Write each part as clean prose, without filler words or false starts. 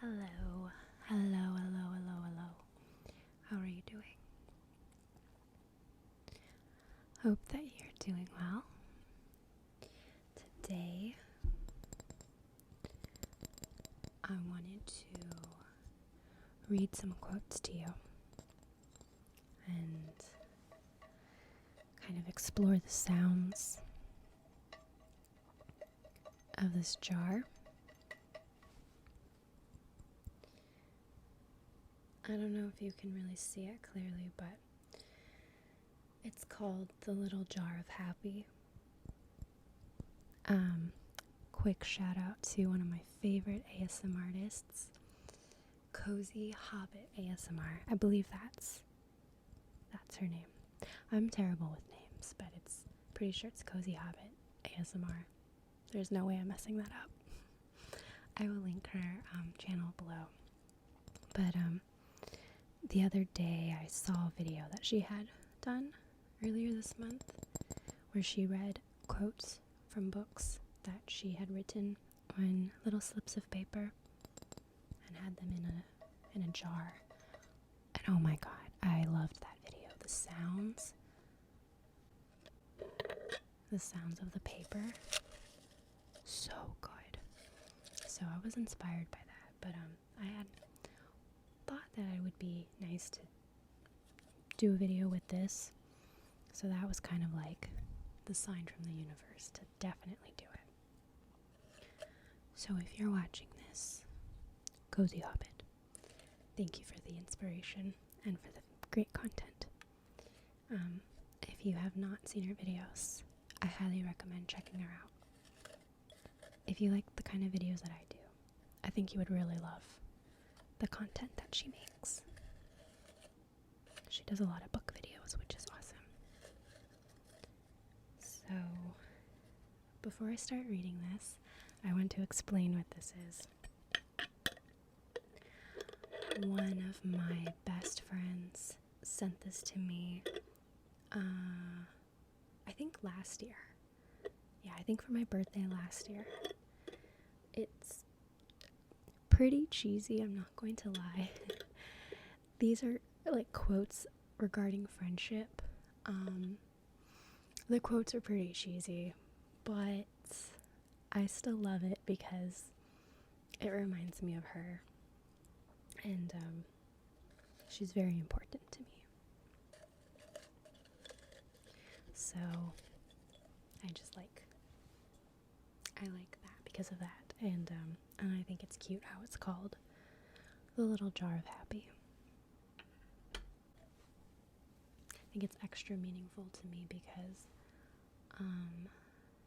Hello, hello. How are you doing? Hope that you're doing well. Today, I wanted to read some quotes to you and kind of explore the sounds of this jar. I don't know if you can really see it clearly, but it's called the Little Jar of Happy. Quick shout out to one of my favorite ASMR artists, Cozy Hobbit ASMR. I believe that's her name. I'm terrible with names, but pretty sure it's Cozy Hobbit ASMR. There's no way I'm messing that up. I will link her channel below. But the other day I saw a video that she had done earlier this month where she read quotes from books that she had written on little slips of paper and had them in a jar. And oh my god, I loved that video. The sounds of the paper, so good. So I was inspired by that, but I had thought that it would be nice to do a video with this, so that was kind of like the sign from the universe to definitely do it. So if you're watching this, Cozy Hobbit, thank you for the inspiration and for the great content. If you have not seen her videos, I highly recommend checking her out. If you like the kind of videos that I do, I think you would really love the content that she makes. She does a lot of book videos, which is awesome. So, before I start reading this, I want to explain what this is. One of my best friends sent this to me, I think last year. Yeah, I think for my birthday last year. It's pretty cheesy, I'm not going to lie. These are like quotes regarding friendship. The quotes are pretty cheesy, but I still love it because it reminds me of her, and she's very important to me. So I like that because of that, and I think it's cute how it's called the Little Jar of Happy. I think it's extra meaningful to me because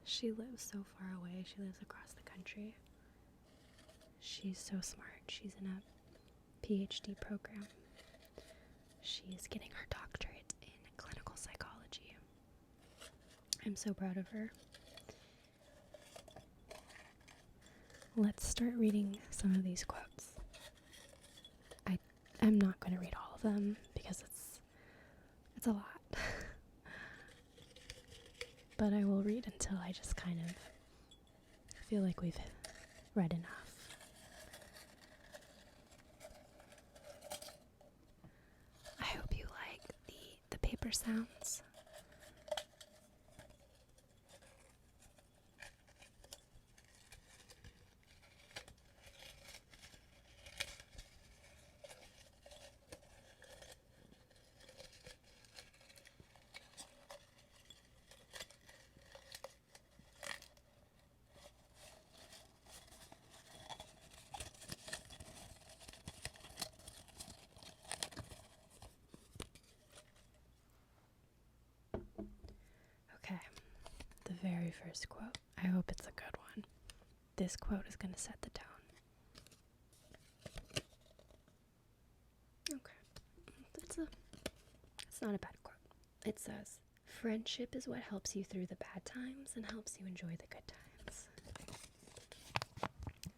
she lives so far away. She lives across the country. She's so smart. She's in a PhD program. She's getting her doctorate in clinical psychology. I'm so proud of her. Let's start reading some of these quotes. I'm not going to read all of them because it's a lot. But I will read until I just kind of feel like we've read enough. I hope you like the paper sounds. Okay, the very first quote. I hope it's a good one. This quote is going to set the tone. Okay, it's not a bad quote. It says, "Friendship is what helps you through the bad times and helps you enjoy the good times."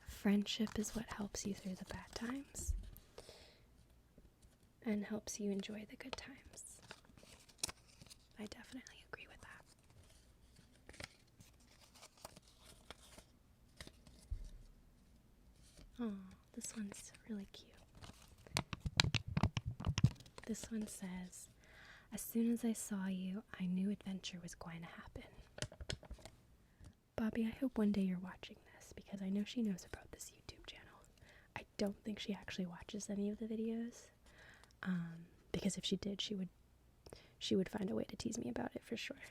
Friendship is what helps you through the bad times and helps you enjoy the good times. I definitely agree with that. Oh, This one's really cute. This one says, as soon as I saw you, I knew adventure was going to happen. Bobby, I hope one day you're watching this because I know she knows about this YouTube channel. I don't think she actually watches any of the videos, because if she did, she would find a way to tease me about it for sure,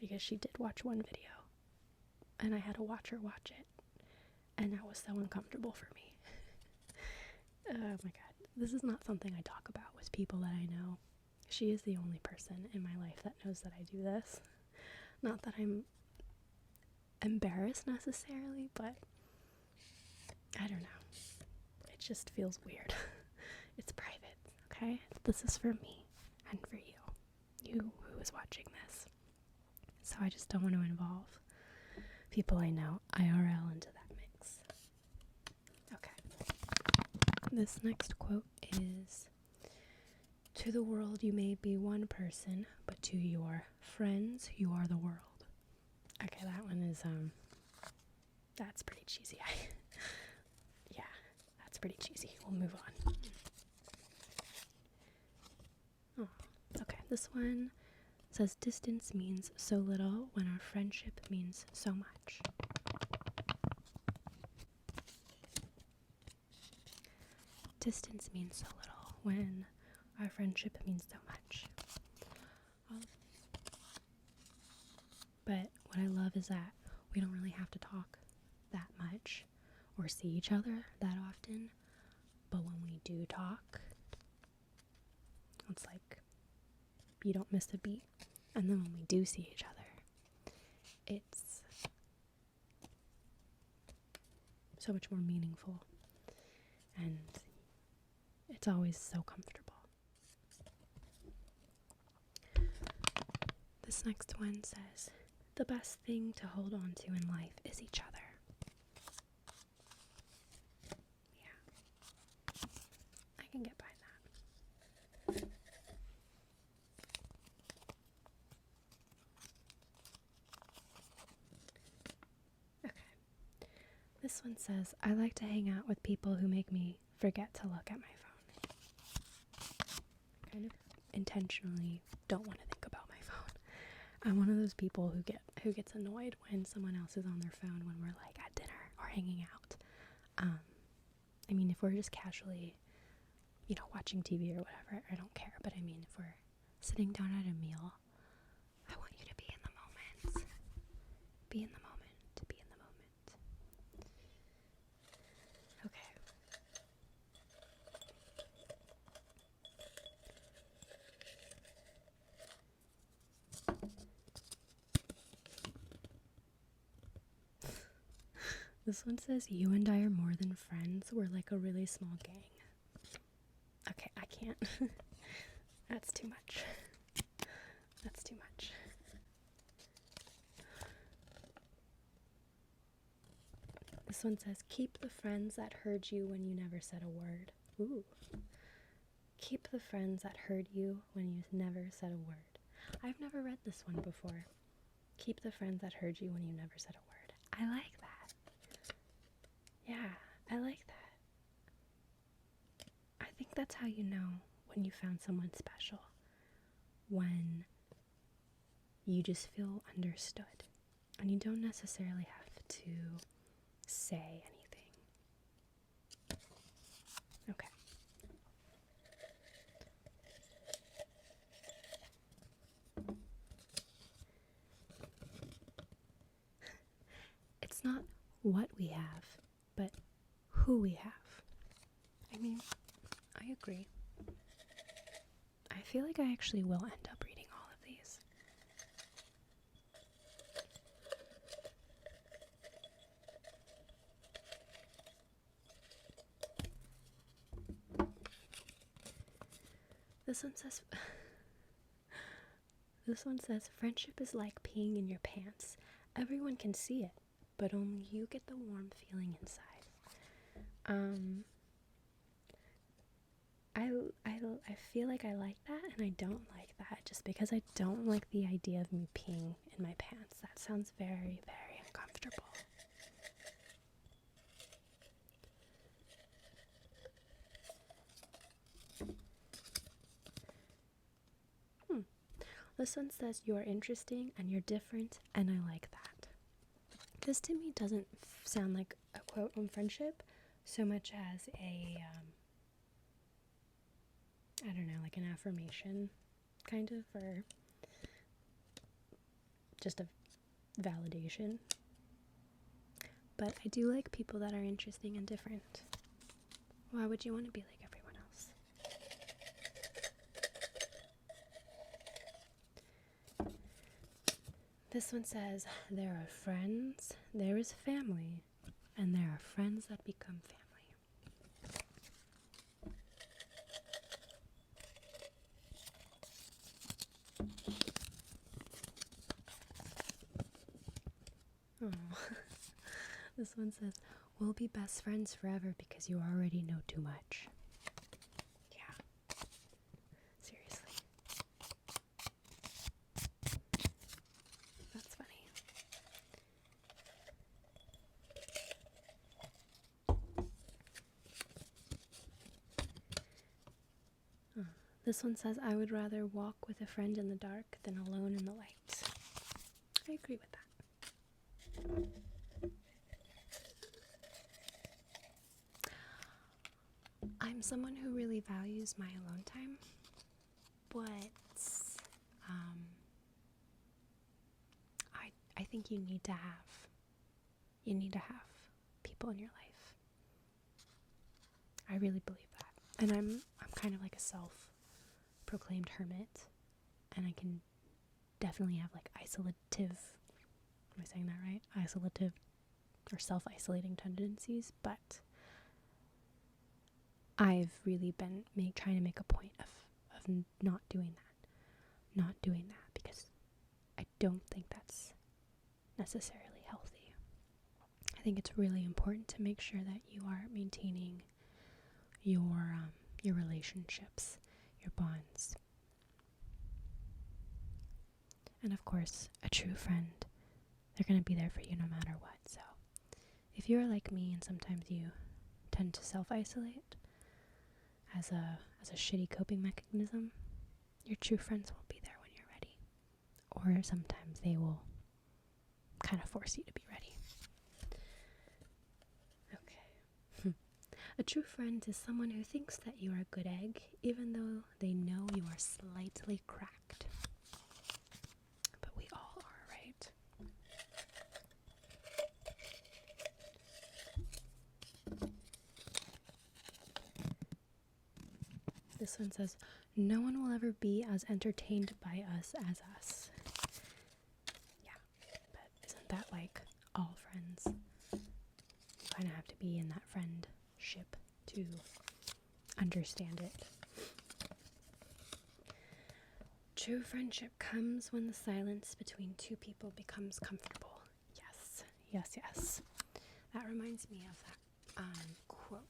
because she did watch one video and I had to watch her watch it, and that was so uncomfortable for me. Oh my god, this is not something I talk about with people that I know. She is the only person in my life that knows that I do this. Not that I'm embarrassed necessarily, but I don't know. It just feels weird. It's private, okay? This is for me and for you who is watching this. So I just don't want to involve people I know IRL into that mix. Okay. This next quote is, to the world you may be one person, but to your friends you are the world. Okay, that one is, that's pretty cheesy. Yeah, that's pretty cheesy. We'll move on. Oh, okay, this one says, distance means so little when our friendship means so much. Distance means so little when our friendship means so much. But what I love is that we don't really have to talk that much or see each other that often. But when we do talk, it's like you don't miss a beat. And then when we do see each other, it's so much more meaningful. And it's always so comfortable. This next one says, the best thing to hold on to in life is each other. Yeah. I can get behind that. Okay. This one says, I like to hang out with people who make me forget to look at my phone. I kind of intentionally don't want to think about my phone. I'm one of those people who gets annoyed when someone else is on their phone when we're like at dinner or hanging out. I mean, if we're just casually, watching TV or whatever, I don't care. But I mean, if we're sitting down at a meal, I want you to be in the moment. Be in the moment. Be in the moment. Okay. This one says, you and I are more than friends. We're like a really small gang. Okay, I can't. That's too much. That's too much. This one says, keep the friends that heard you when you never said a word. Ooh. Keep the friends that heard you when you never said a word. I've never read this one before. Keep the friends that heard you when you never said a word. I like that. Yeah, I like that. I think that's how you know when you found someone special. When you just feel understood. And you don't necessarily have to say anything. Okay. It's not what we have, but who we have. I mean, I agree. I feel like I actually will end up reading all of these. This one says, friendship is like peeing in your pants. Everyone can see it, but only you get the warm feeling inside. I feel like I like that, and I don't like that, just because I don't like the idea of me peeing in my pants. That sounds very, very uncomfortable. This one says, you are interesting and you're different, and I like that. This to me doesn't sound like a quote on friendship so much as a, I don't know, like an affirmation, kind of, or just a validation. But I do like people that are interesting and different. Why would you want to be like everyone else? This one says, there are friends, there is family, and there are friends that become family. Oh. This one says, we'll be best friends forever because you already know too much. Yeah. Seriously. That's funny. Oh. This one says, I would rather walk with a friend in the dark than alone in the light. I agree with that. I'm someone who really values my alone time, but I think you need to have people in your life. I really believe that. And I'm kind of like a self-proclaimed hermit, and I can definitely have like isolative, am I saying that right? Isolative or self-isolating tendencies, but I've really been trying to make a point of not doing that because I don't think that's necessarily healthy. I think it's really important to make sure that you are maintaining your relationships, your bonds. And of course, a true friend, they're going to be there for you no matter what. So if you're like me and sometimes you tend to self-isolate as a shitty coping mechanism, your true friends won't be there when you're ready. Or sometimes they will kind of force you to be ready. Okay. A true friend is someone who thinks that you are a good egg, even though they know you are slightly cracked. But we all are, right? This one says, no one will ever be as entertained by us as us. Yeah, but isn't that like all friends? You kind of have to be in that friendship to understand it. True friendship comes when the silence between two people becomes comfortable. Yes, yes, yes. That reminds me of that quote.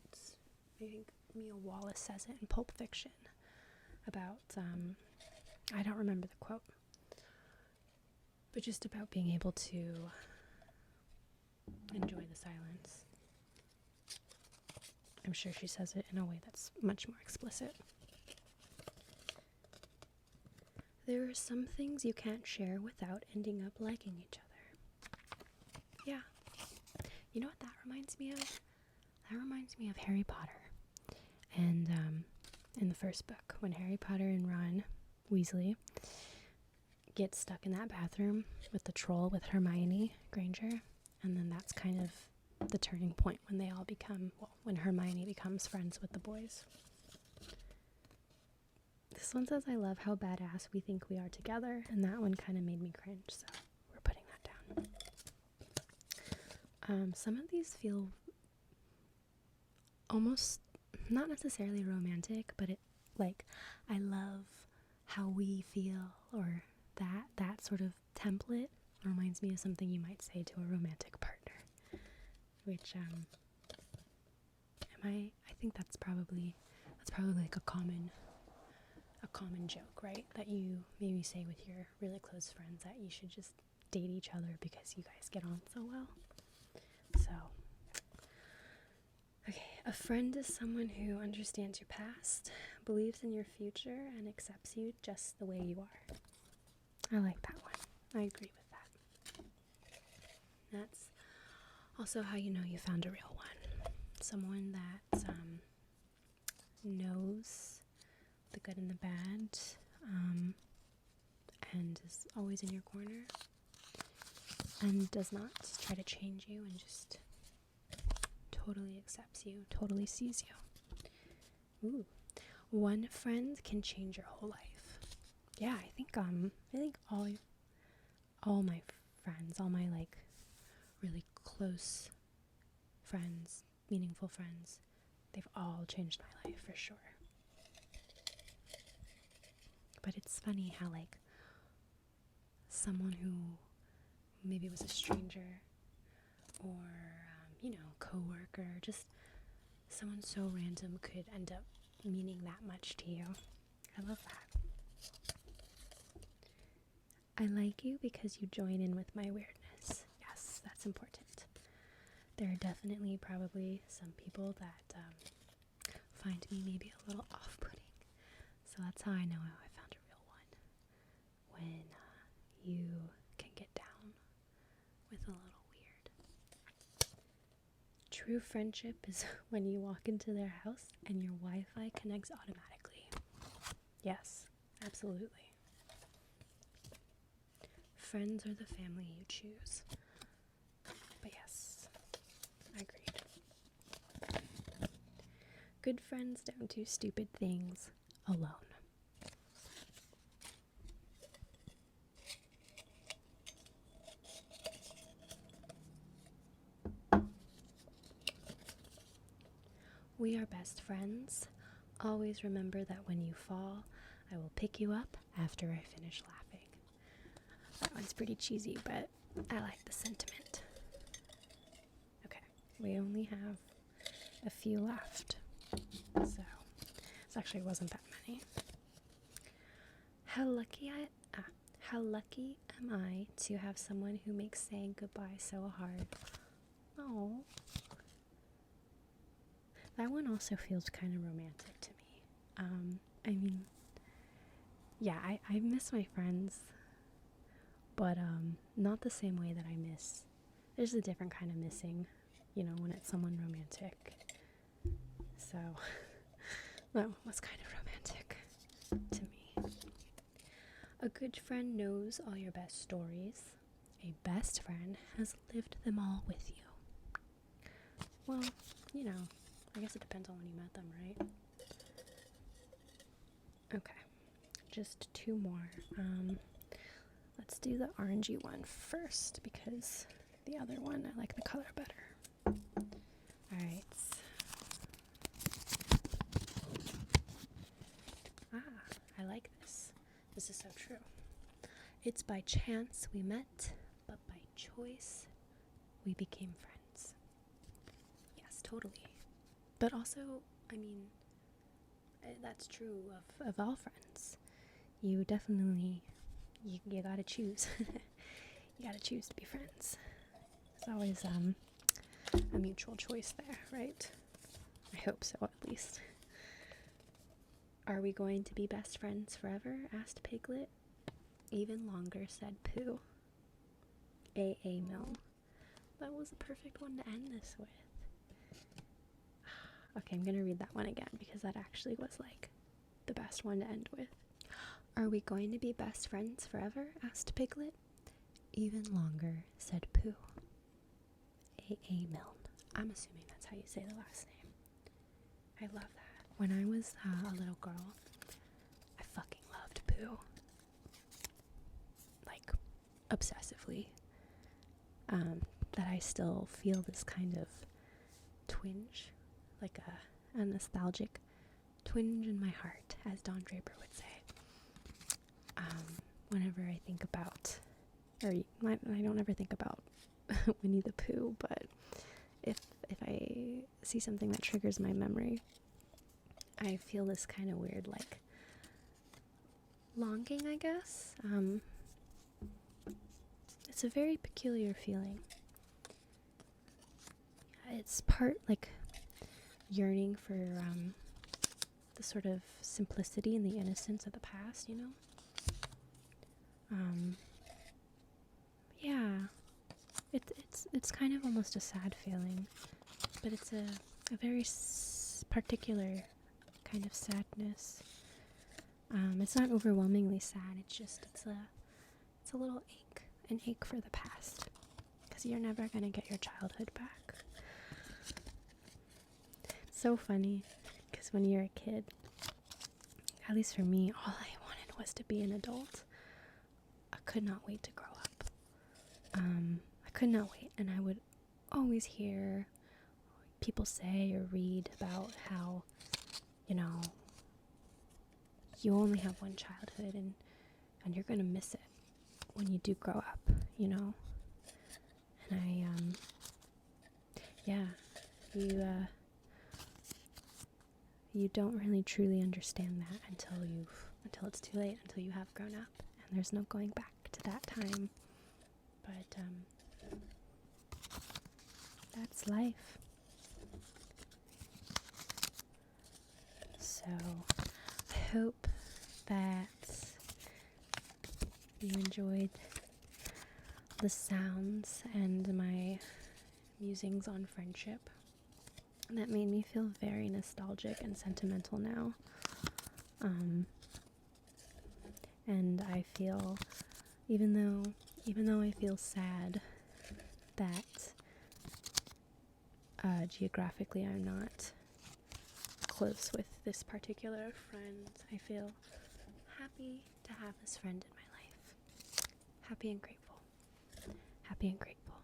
I think Mia Wallace says it in Pulp Fiction about, I don't remember the quote, but just about being able to enjoy the silence. I'm sure she says it in a way that's much more explicit. There are some things you can't share without ending up liking each other. Yeah. You know what that reminds me of? That reminds me of Harry Potter. And in the first book, when Harry Potter and Ron Weasley get stuck in that bathroom with the troll with Hermione Granger, and then that's kind of the turning point when they all when Hermione becomes friends with the boys. This one says, I love how badass we think we are together, and that one kind of made me cringe, so we're putting that down. Some of these feel almost not necessarily romantic, but I love how we feel, or that sort of template reminds me of something you might say to a romantic partner, which I think that's probably like a common joke, right? That you maybe say with your really close friends, that you should just date each other because you guys get on so well. So, okay, a friend is someone who understands your past, believes in your future, and accepts you just the way you are. I like that one. I agree with that. That's also how you know you found a real one. Someone that knows the good and the bad, and is always in your corner, and does not try to change you, and just totally accepts you, totally sees you. Ooh. One friend can change your whole life. Yeah, I think all my friends, all my like really close friends, meaningful friends, they've all changed my life for sure. But it's funny how like someone who maybe was a stranger or coworker, just someone so random could end up meaning that much to you. I love that. I like you because you join in with my weirdness. Yes, that's important. There are definitely probably some people that find me maybe a little off-putting. So that's how I know I found a real one. When you can get down with a little weird. True friendship is when you walk into their house and your Wi-Fi connects automatically. Yes, absolutely. Friends are the family you choose. But yes, agreed. Good friends don't do stupid things alone. We are best friends. Always remember that when you fall, I will pick you up after I finish laughing. That one's pretty cheesy, but I like the sentiment. Okay, we only have a few left, so this actually wasn't that many. How lucky am I to have someone who makes saying goodbye so hard? Oh, that one also feels kind of romantic to me. I mean, yeah, I miss my friends, but not the same way that I miss. There's a different kind of missing, when it's someone romantic. So, that was kind of romantic to me. A good friend knows all your best stories. A best friend has lived them all with you. Well, I guess it depends on when you met them, right? Okay, just two more. Let's do the orangey one first because the other one, I like the color better. Alright. I like this. This is so true. It's by chance we met, but by choice we became friends. Yes, totally. But also, that's true of all friends. You definitely, you gotta choose. You gotta choose to be friends. It's always a mutual choice there, right? I hope so, at least. Are we going to be best friends forever? Asked Piglet. Even longer, said Pooh. A.A. Milne. That was a perfect one to end this with. Okay, I'm gonna read that one again because that actually was like the best one to end with. Are we going to be best friends forever? Asked Piglet. Even longer, said Pooh. A.A. Milne. I'm assuming that's how you say the last name. I love that. When I was a little girl, I fucking loved Pooh. Like, obsessively. That I still feel this kind of twinge, like a nostalgic twinge in my heart, as Don Draper would say. Whenever I think about, or I don't ever think about Winnie the Pooh, but if I see something that triggers my memory, I feel this kind of weird, like, longing, I guess. It's a very peculiar feeling. It's part, like, yearning for, the sort of simplicity and the innocence of the past, Um, yeah, it's kind of almost a sad feeling, but it's a very particular kind of sadness. It's not overwhelmingly sad. It's a little ache, an ache for the past, because you're never gonna get your childhood back. It's so funny, because when you're a kid, at least for me, all I wanted was to be an adult. I could not wait to grow up. I could not wait, and I would always hear people say or read about how, you only have one childhood, and you're gonna miss it when you do grow up, And yeah, you don't really truly understand that until it's too late, until you have grown up, and there's no going back to that time. But that's life. So I hope that you enjoyed the sounds and my musings on friendship. That made me feel very nostalgic and sentimental now. And I feel, even though I feel sad that geographically I'm not close with this particular friend, I feel happy to have this friend in my life. Happy and grateful. Happy and grateful.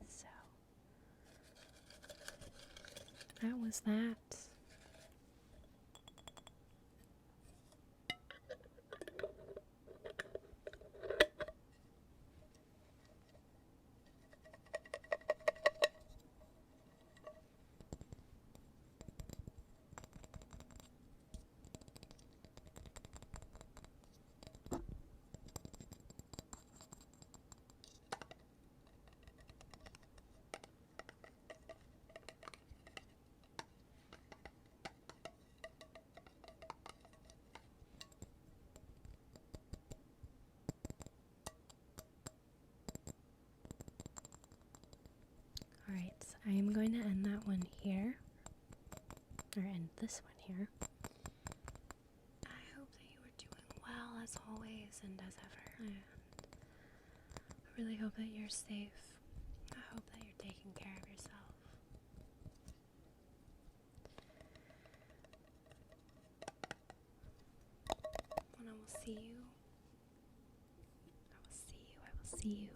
So, that was that. Alright, I am going to end that one here, or end this one here. I hope that you are doing well as always and as ever, and I really hope that you're safe. I hope that you're taking care of yourself. And I will see you. I will see you.